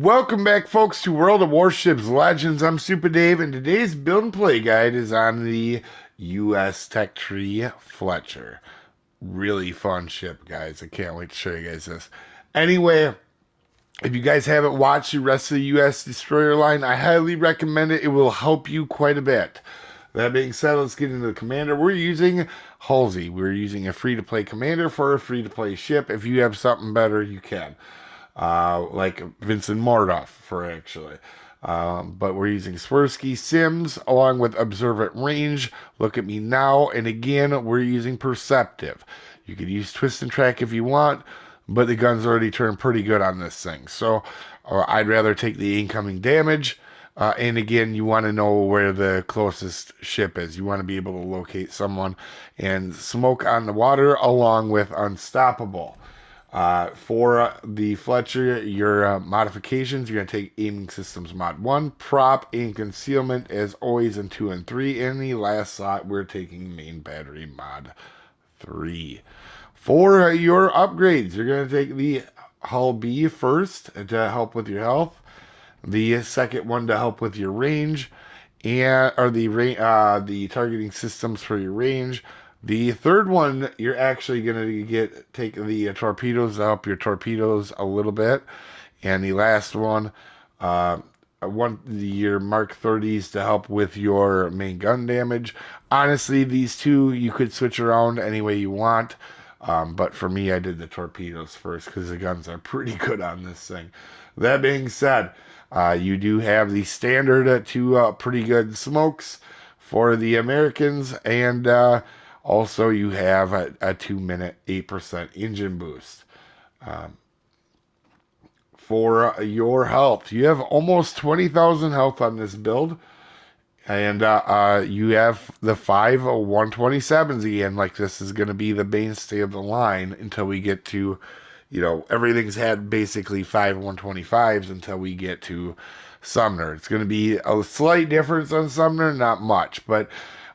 Welcome back, folks, to World of Warships Legends. I'm Soopa-Dave, and today's build and play guide is on the U.S. Tech Tree Fletcher. Really fun ship, guys. I can't wait to show you guys this. Anyway, if you guys haven't watched the rest of the U.S. Destroyer line, I highly recommend it. It will help you quite a bit. That being said, let's get into the commander. We're using Halsey. We're using a free-to-play commander for a free-to-play ship. If you have something better, you can like Vincent Mardoff for actually. But we're using Swirsky Sims along with Observant Range. Look at me now. And again, we're using Perceptive. You could use Twist and Track if you want, but the gun's already turned pretty good on this thing. So I'd rather take the incoming damage. And again, you want to know where the closest ship is. You want to be able to locate someone and smoke on the water along with Unstoppable. For the Fletcher, your modifications, you're going to take Aiming Systems Mod 1, Prop, and Concealment as always in 2 and 3. In the last slot, we're taking Main Battery Mod 3. For your upgrades, you're going to take the Hull B first to help with your health, the second one to help with your range, and or the targeting systems for your range. The third one, you're actually going to take the torpedoes to help your torpedoes a little bit, and the last one, uh, your Mark 30s to help with your main gun damage. Honestly, these two you could switch around any way you want, but for me, I did the torpedoes first because the guns are pretty good on this thing. That being said, you do have the standard two pretty good smokes for the Americans, and also you have a 2-minute 8% engine boost. Um, for your health, you have almost 20,000 health on this build, and you have the 127s again. Like, this is going to be the mainstay of the line until we get to, everything's had basically 125s until we get to Sumner. It's going to be a slight difference on Sumner, not much, but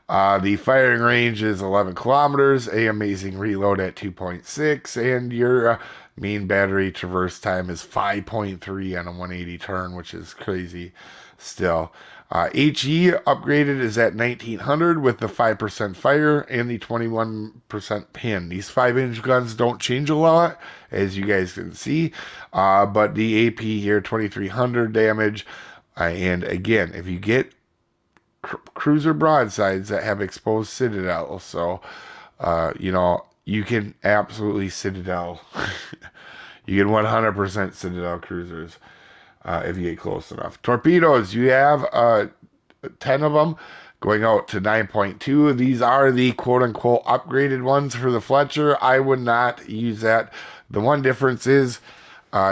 the firing range is 11 kilometers, a amazing reload at 2.6, and your main battery traverse time is 5.3 on a 180 turn, which is crazy still. HE upgraded is at 1900 with the 5% fire and the 21% pin. These 5-inch guns don't change a lot, as you guys can see, but the AP here, 2300 damage. And again, if you get cruiser broadsides that have exposed Citadel, so, you can absolutely Citadel. You can 100% Citadel cruisers if you get close enough. Torpedoes, you have 10 of them going out to 9.2. These are the quote-unquote upgraded ones for the Fletcher. I would not use that. The one difference is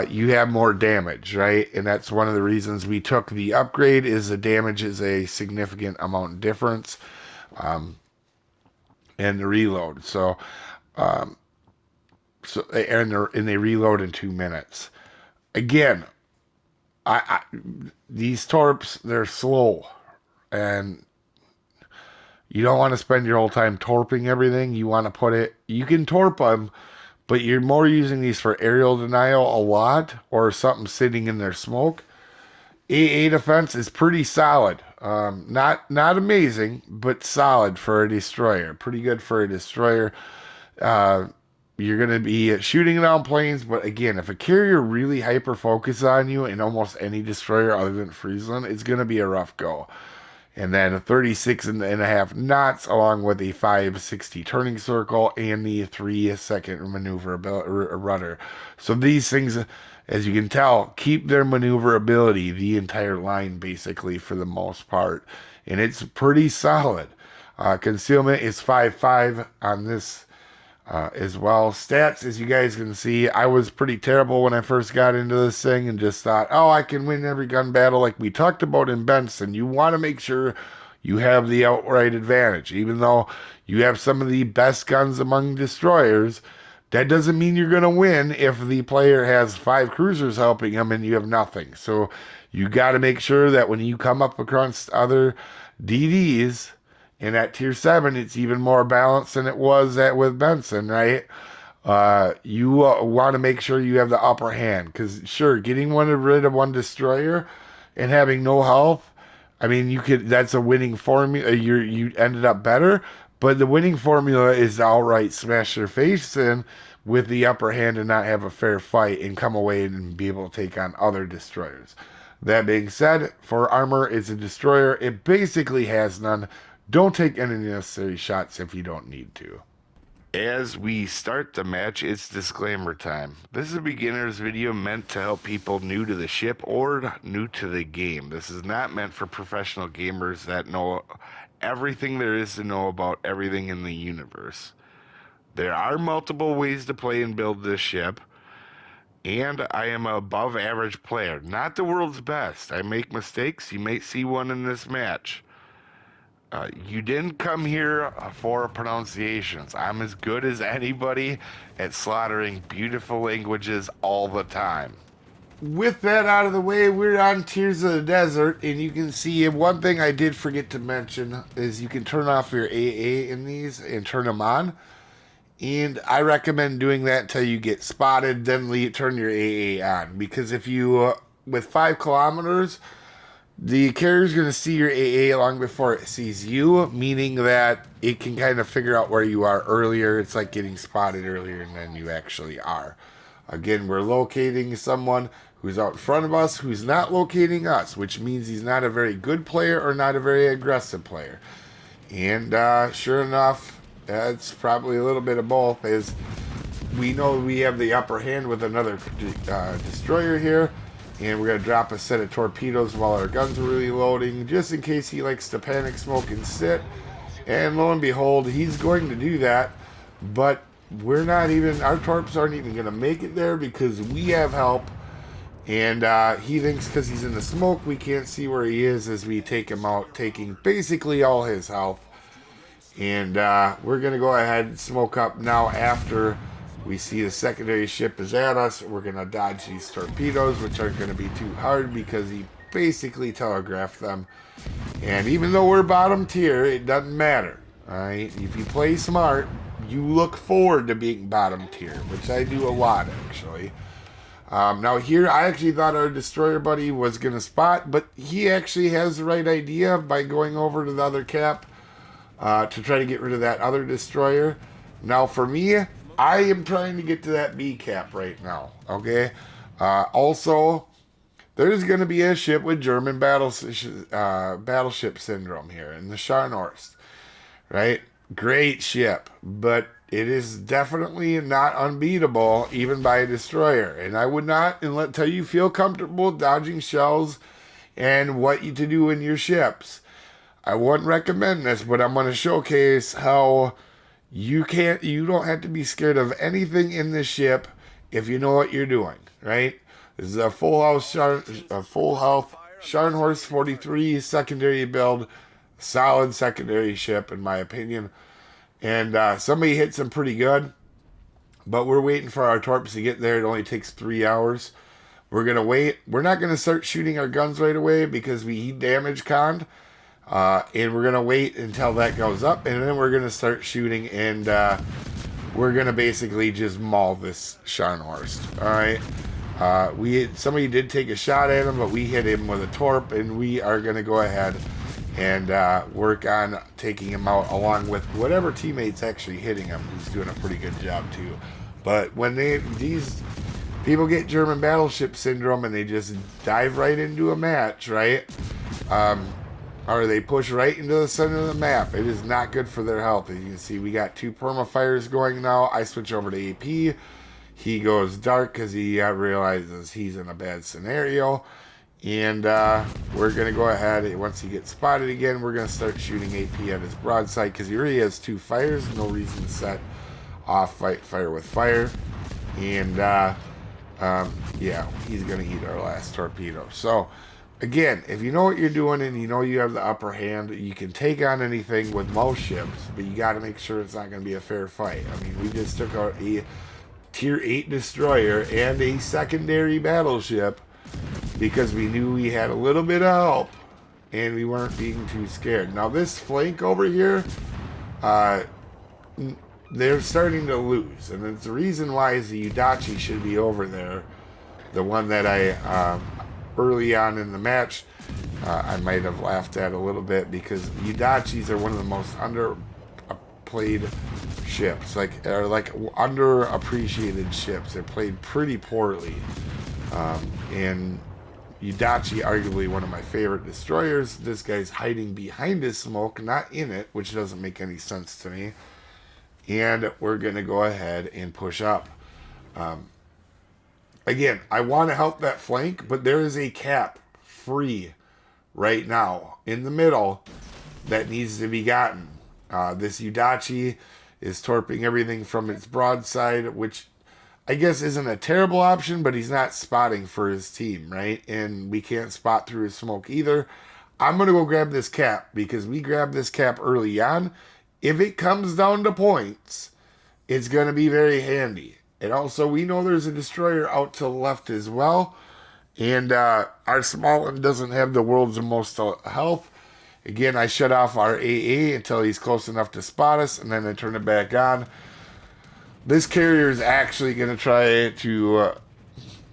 you have more damage, right? And that's one of the reasons we took the upgrade, is the damage is a significant amount difference, and the reload. Um, and they reload in 2 minutes. Again, these torps, they're slow, and you don't want to spend your whole time torping everything. You want to you can torp them, but you're more using these for aerial denial a lot, or something sitting in their smoke. AA defense is pretty solid. Not amazing, but solid for a destroyer. Pretty good for a destroyer. Uh, you're going to be shooting down planes, but again, if a carrier really hyper focuses on you in almost any destroyer other than Friesland, it's going to be a rough go. And then a 36.5 knots along with a 560 turning circle and the 3-second maneuverability rudder. So these things, as you can tell, keep their maneuverability the entire line basically for the most part. And it's pretty solid. Concealment is 5.5 on this as well. Stats, as you guys can see, I was pretty terrible when I first got into this thing and just thought, oh, I can win every gun battle like we talked about in Benson. You want to make sure you have the outright advantage. Even though you have some of the best guns among destroyers, that doesn't mean you're going to win if the player has 5 cruisers helping him and you have nothing. So you got to make sure that when you come up across other DDs, and at tier 7, it's even more balanced than it was with Benson, right? You want to make sure you have the upper hand because sure, getting rid of one destroyer and having no health, I mean, you could that's a winning formula. You ended up better, but the winning formula is to outright smash their face in with the upper hand and not have a fair fight and come away and be able to take on other destroyers. That being said, for armor, it's a destroyer. It basically has none. Don't take any necessary shots if you don't need to. As we start the match, it's disclaimer time. This is a beginner's video meant to help people new to the ship or new to the game. This is not meant for professional gamers that know everything there is to know about everything in the universe. There are multiple ways to play and build this ship, and I am an above average player, not the world's best. I make mistakes. You may see one in this match. You didn't come here for pronunciations. I'm as good as anybody at slaughtering beautiful languages all the time. With that out of the way, we're on Tears of the Desert, and you can see one thing I did forget to mention is you can turn off your AA in these and turn them on. And I recommend doing that until you get spotted, then turn your AA on. Because if you, with 5 kilometers, the carrier's going to see your AA long before it sees you, meaning that it can kind of figure out where you are earlier. It's like getting spotted earlier than you actually are. Again, we're locating someone who's out in front of us who's not locating us, which means he's not a very good player or not a very aggressive player. And sure enough, it's probably a little bit of both, as we know we have the upper hand with another destroyer here. And we're going to drop a set of torpedoes while our guns are really loading, just in case he likes to panic smoke and sit. And lo and behold, he's going to do that. But we're not even, our torps aren't even going to make it there because we have help. And he thinks because he's in the smoke, we can't see where he is as we take him out, taking basically all his health. And we're going to go ahead and smoke up now after we see the secondary ship is at us. We're going to dodge these torpedoes, which aren't going to be too hard because he basically telegraphed them. And even though we're bottom tier, it doesn't matter. Alright, if you play smart, you look forward to being bottom tier, which I do a lot actually. Now here, I actually thought our destroyer buddy was going to spot, but he actually has the right idea by going over to the other cap to try to get rid of that other destroyer. Now for me, I am trying to get to that B cap right now, okay? Also, there's going to be a ship with German battleship syndrome here in the Scharnhorst, right? Great ship, but it is definitely not unbeatable even by a destroyer. And I would not until you feel comfortable dodging shells and what to do in your ships. I wouldn't recommend this, but I'm going to showcase how you don't have to be scared of anything in this ship if you know what you're doing, right? This is a full health Scharnhorst 43 secondary build, solid secondary ship in my opinion. And somebody hits him pretty good, but we're waiting for our torps to get there. It only takes 3 hours. We're gonna wait. We're not gonna start shooting our guns right away because we damage conned. And we're going to wait until that goes up, and then we're going to start shooting, and we're going to basically just maul this Scharnhorst. Alright? Somebody did take a shot at him, but we hit him with a torp, and we are going to go ahead and work on taking him out along with whatever teammate's actually hitting him, who's doing a pretty good job too. But when these people get German battleship syndrome and they just dive right into a match, right? Or they push right into the center of the map. It is not good for their health. As you can see, we got 2 permafires going now. I switch over to AP. He goes dark because he realizes he's in a bad scenario. And we're going to go ahead. Once he gets spotted again, we're going to start shooting AP at his broadside because he already has 2 fires. No reason to set off fire with fire. And yeah, he's going to eat our last torpedo. So again, if you know what you're doing and you know you have the upper hand, you can take on anything with most ships, but you got to make sure it's not going to be a fair fight. I mean, we just took out a tier 8 destroyer and a secondary battleship because we knew we had a little bit of help and we weren't being too scared. Now this flank over here, they're starting to lose, and it's the reason why is the Udachi should be over there. The one that I early on in the match I might have laughed at a little bit because Udachis are one of the most underplayed ships, like underappreciated ships. They're played pretty poorly, and Udachi, arguably one of my favorite destroyers. This guy's hiding behind his smoke, not in it, which doesn't make any sense to me. And we're going to go ahead and push up. Again, I want to help that flank, but there is a cap free right now in the middle that needs to be gotten. This Udachi is torping everything from its broadside, which I guess isn't a terrible option, but he's not spotting for his team, right? And we can't spot through his smoke either. I'm going to go grab this cap because we grabbed this cap early on. If it comes down to points, it's going to be very handy. And also, we know there's a destroyer out to the left as well. And our small one doesn't have the world's most health. Again, I shut off our AA until he's close enough to spot us, and then I turn it back on. This carrier is actually going to try to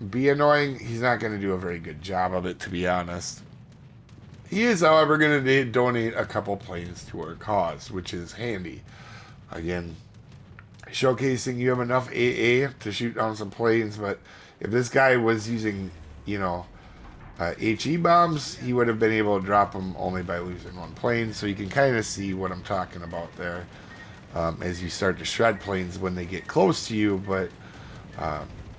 be annoying. He's not going to do a very good job of it, to be honest. He is, however, going to donate a couple planes to our cause, which is handy. Again, showcasing you have enough AA to shoot down some planes, but if this guy was using, HE bombs, he would have been able to drop them only by losing one plane. So you can kind of see what I'm talking about there as you start to shred planes when they get close to you. But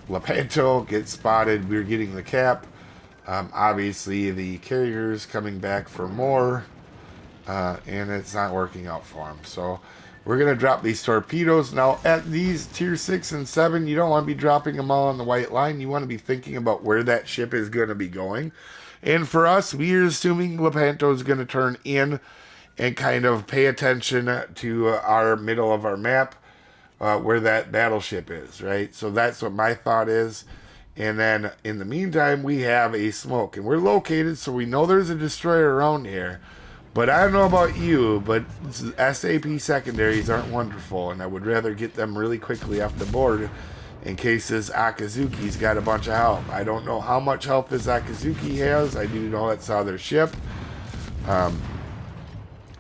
Lepanto gets spotted. We're getting the cap. Obviously, the carrier's coming back for more, and it's not working out for him. So we're going to drop these torpedoes. Now, at these tier 6 and 7, you don't want to be dropping them all on the white line. You want to be thinking about where that ship is going to be going. And for us, we are assuming Lepanto is going to turn in and kind of pay attention to our middle of our map, where that battleship is, right? So that's what my thought is. And then, in the meantime, we have a smoke. And we're located, so we know there's a destroyer around here. But I don't know about you, but SAP secondaries aren't wonderful. And I would rather get them really quickly off the board in case this Akazuki's got a bunch of health. I don't know how much health this Akazuki has. I do know that's other ship. And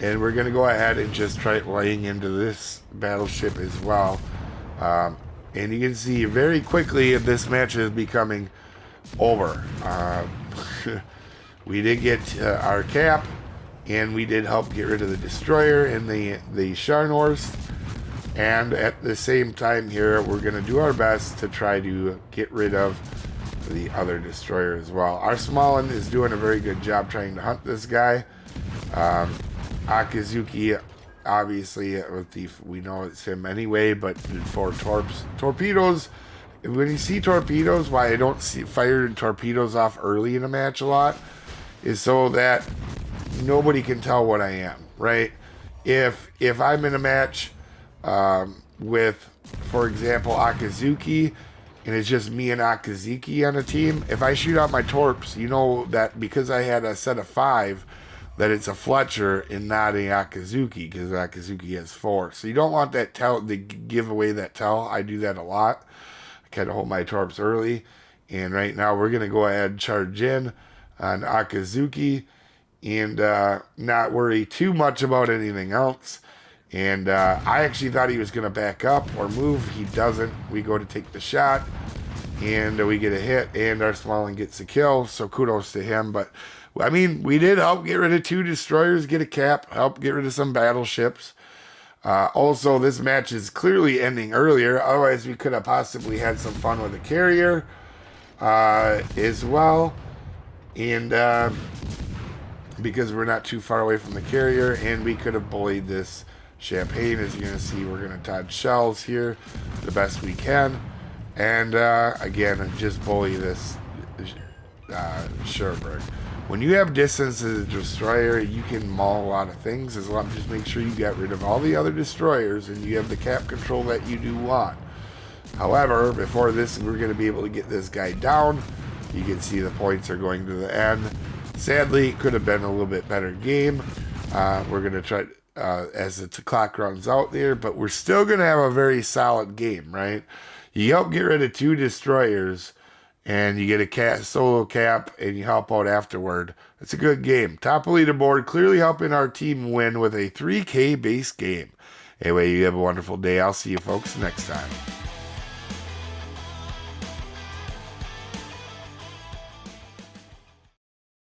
we're going to go ahead and just try laying into this battleship as well. And you can see very quickly if this match is becoming over. We did get our cap, and we did help get rid of the destroyer and the Sharnors. And at the same time here, we're going to do our best to try to get rid of the other destroyer as well. Our small one is doing a very good job trying to hunt this guy. Akazuki, obviously, we know it's him anyway, but for torpedoes, when you see torpedoes, why I don't fire torpedoes off early in a match a lot is so that nobody can tell what I am, right? If I'm in a match with, for example, Akazuki, and it's just me and Akazuki on a team, if I shoot out my torps, you know that because I had a set of 5, that it's a Fletcher and not a Akazuki, because Akazuki has 4. So you don't want that tell to give away that tell. I do that a lot. I kind of hold my torps early. And right now we're going to go ahead and charge in on Akazuki and not worry too much about anything else. And I actually thought he was going to back up or move. He doesn't. We go to take the shot, and we get a hit, and our small one gets a kill. So kudos to him. But I mean, we did help get rid of 2 destroyers, get a cap, help get rid of some battleships. Also, this match is clearly ending earlier. Otherwise, we could have possibly had some fun with the carrier as well. And because we're not too far away from the carrier, and we could have bullied this champagne. As you're going to see, we're going to dodge shells here the best we can. And again, just bully this Sherberg. When you have distance as a destroyer, you can maul a lot of things, as long as just make sure you get rid of all the other destroyers and you have the cap control that you do want. However, before this, we're going to be able to get this guy down. You can see the points are going to the end. Sadly, it could have been a little bit better game. We're going to try as the clock runs out there, but we're still going to have a very solid game, right? You help get rid of 2 destroyers, and you get a solo cap, and you help out afterward. It's a good game. Top of leaderboard, clearly helping our team win with a 3K base game. Anyway, you have a wonderful day. I'll see you folks next time.